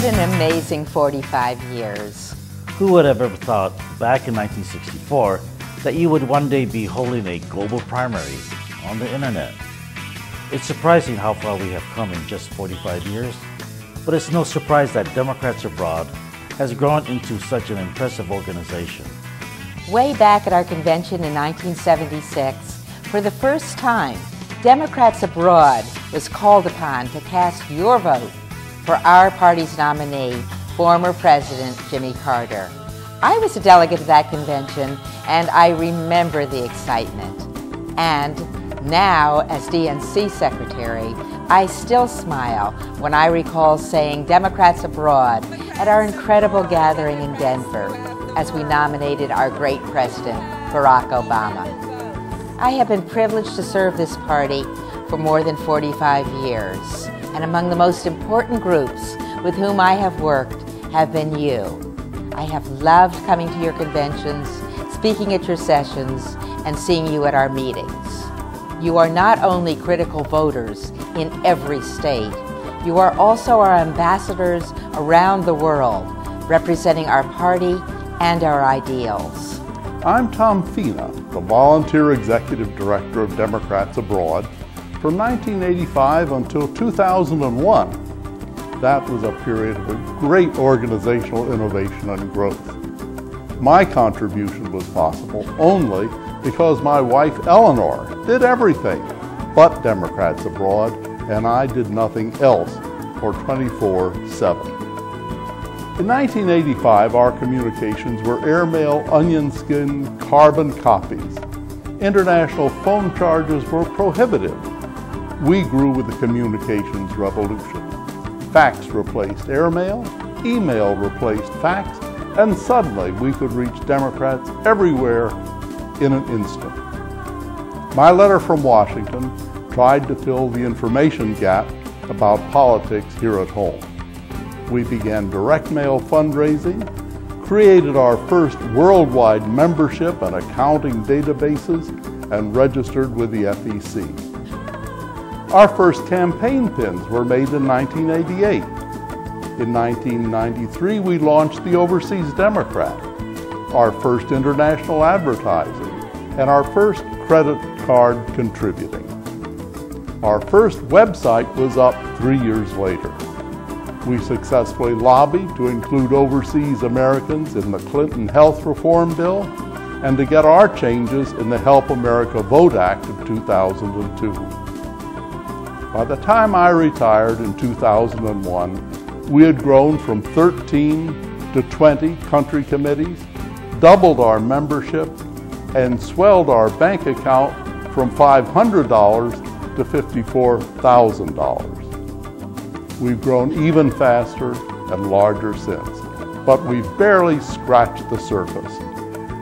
an amazing 45 years. Who would have ever thought back in 1964 that you would one day be holding a global primary on the internet? It's surprising how far we have come in just 45 years, but it's no surprise that Democrats Abroad has grown into such an impressive organization. Way back at our convention in 1976, for the first time, Democrats Abroad was called upon to cast your vote for our party's nominee, former President Jimmy Carter. I was a delegate to that convention, and I remember the excitement. And now, as DNC Secretary, I still smile when I recall saying Democrats Abroad at our incredible gathering in Denver as we nominated our great President, Barack Obama. I have been privileged to serve this party for more than 45 years, and among the most important groups with whom I have worked have been you. I have loved coming to your conventions, speaking at your sessions, and seeing you at our meetings. You are not only critical voters in every state, you are also our ambassadors around the world, representing our party and our ideals. I'm Tom Fina, the Volunteer Executive Director of Democrats Abroad from 1985 until 2001. That was a period of great organizational innovation and growth. My contribution was possible only because my wife Eleanor did everything but Democrats Abroad, and I did nothing else for 24/7. In 1985, our communications were airmail, onion skin, carbon copies. International phone charges were prohibitive. We grew with the communications revolution. Fax replaced airmail, email replaced fax, and suddenly we could reach Democrats everywhere in an instant. My letter from Washington tried to fill the information gap about politics here at home. We began direct mail fundraising, created our first worldwide membership and accounting databases, and registered with the FEC. Our first campaign pins were made in 1988. In 1993, we launched the Overseas Democrat, our first international advertising, and our first credit card contributing. Our first website was up 3 years later. We successfully lobbied to include overseas Americans in the Clinton Health Reform Bill and to get our changes in the Help America Vote Act of 2002. By the time I retired in 2001, we had grown from 13 to 20 country committees, doubled our membership, and swelled our bank account from $500 to $54,000. We've grown even faster and larger since, but we've barely scratched the surface.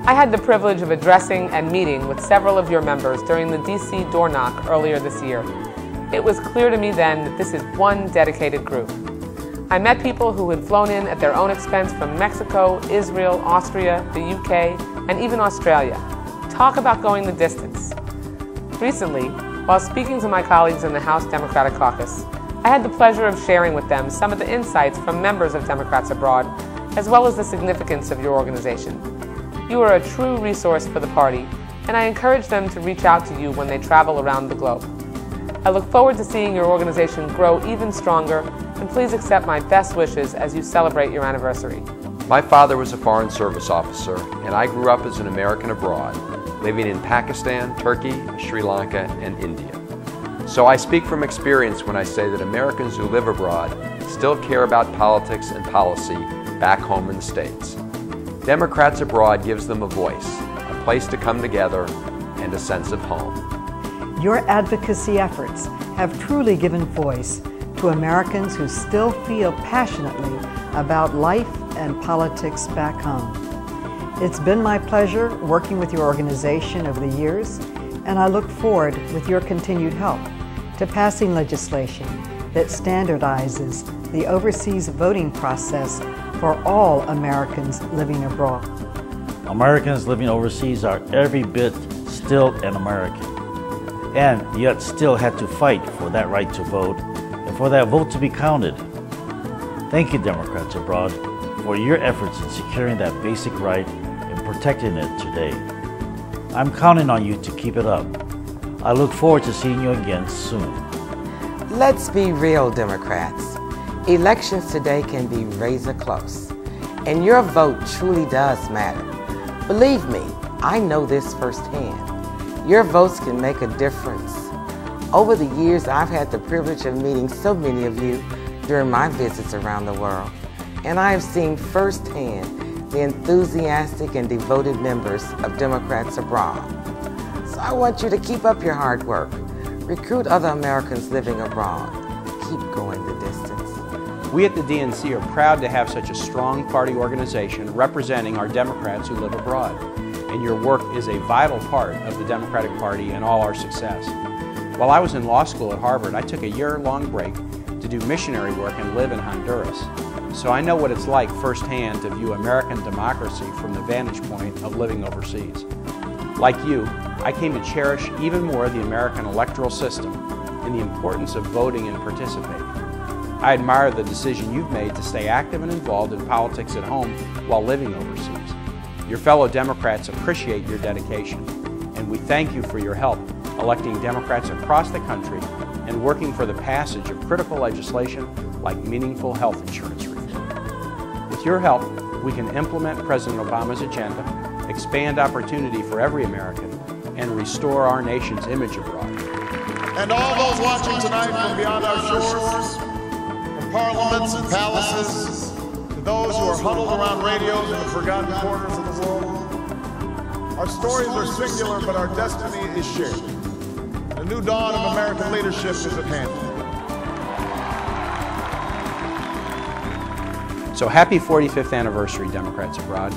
I had the privilege of addressing and meeting with several of your members during the DC door knock earlier this year. It was clear to me then that this is one dedicated group. I met people who had flown in at their own expense from Mexico, Israel, Austria, the UK, and even Australia. Talk about going the distance. Recently, while speaking to my colleagues in the House Democratic Caucus, I had the pleasure of sharing with them some of the insights from members of Democrats Abroad, as well as the significance of your organization. You are a true resource for the party, and I encourage them to reach out to you when they travel around the globe. I look forward to seeing your organization grow even stronger, and please accept my best wishes as you celebrate your anniversary. My father was a Foreign Service officer, and I grew up as an American abroad, living in Pakistan, Turkey, Sri Lanka, and India. So I speak from experience when I say that Americans who live abroad still care about politics and policy back home in the States. Democrats Abroad gives them a voice, a place to come together, and a sense of home. Your advocacy efforts have truly given voice to Americans who still feel passionately about life and politics back home. It's been my pleasure working with your organization over the years, and I look forward, with your continued help, to passing legislation that standardizes the overseas voting process for all Americans living abroad. Americans living overseas are every bit still an American, and yet still had to fight for that right to vote and for that vote to be counted. Thank you, Democrats abroad, for your efforts in securing that basic right and protecting it today. I'm counting on you to keep it up. I look forward to seeing you again soon. Let's be real, Democrats. Elections today can be razor close, and your vote truly does matter. Believe me, I know this firsthand. Your votes can make a difference. Over the years, I've had the privilege of meeting so many of you during my visits around the world, and I have seen firsthand the enthusiastic and devoted members of Democrats abroad. So I want you to keep up your hard work. Recruit other Americans living abroad. Keep going the distance. We at the DNC are proud to have such a strong party organization representing our Democrats who live abroad. And your work is a vital part of the Democratic Party and all our success. While I was in law school at Harvard, I took a year-long break to do missionary work and live in Honduras. So I know what it's like firsthand to view American democracy from the vantage point of living overseas. Like you, I came to cherish even more the American electoral system and the importance of voting and participating. I admire the decision you've made to stay active and involved in politics at home while living overseas. Your fellow Democrats appreciate your dedication, and we thank you for your help electing Democrats across the country and working for the passage of critical legislation like meaningful health insurance reform. With your help, we can implement President Obama's agenda, expand opportunity for every American, and restore our nation's image abroad. And all those watching tonight from beyond our shores, from parliaments and palaces, to those who are huddled around radios in the forgotten corners of the world, our stories are singular, but our destiny is shared. The new dawn of American leadership is at hand. So happy 45th anniversary, Democrats abroad.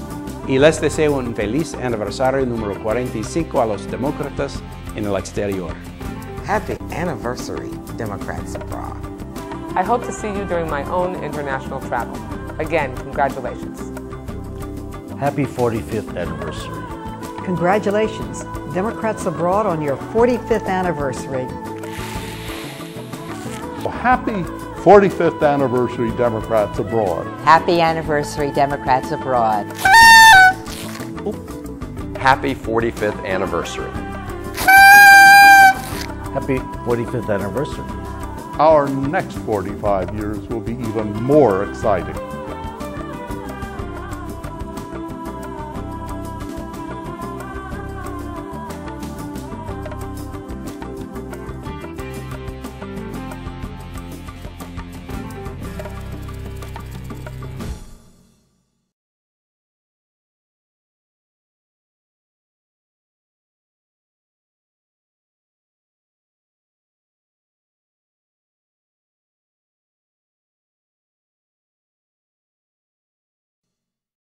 Y les deseo un feliz aniversario número 45 a los demócratas en el exterior. Happy anniversary, Democrats abroad. I hope to see you during my own international travel. Again, congratulations. Happy 45th anniversary. Congratulations, Democrats abroad, on your 45th anniversary. Well, happy 45th anniversary, Democrats abroad. Happy anniversary, Democrats abroad. Happy 45th anniversary. Happy 45th anniversary. Our next 45 years will be even more exciting.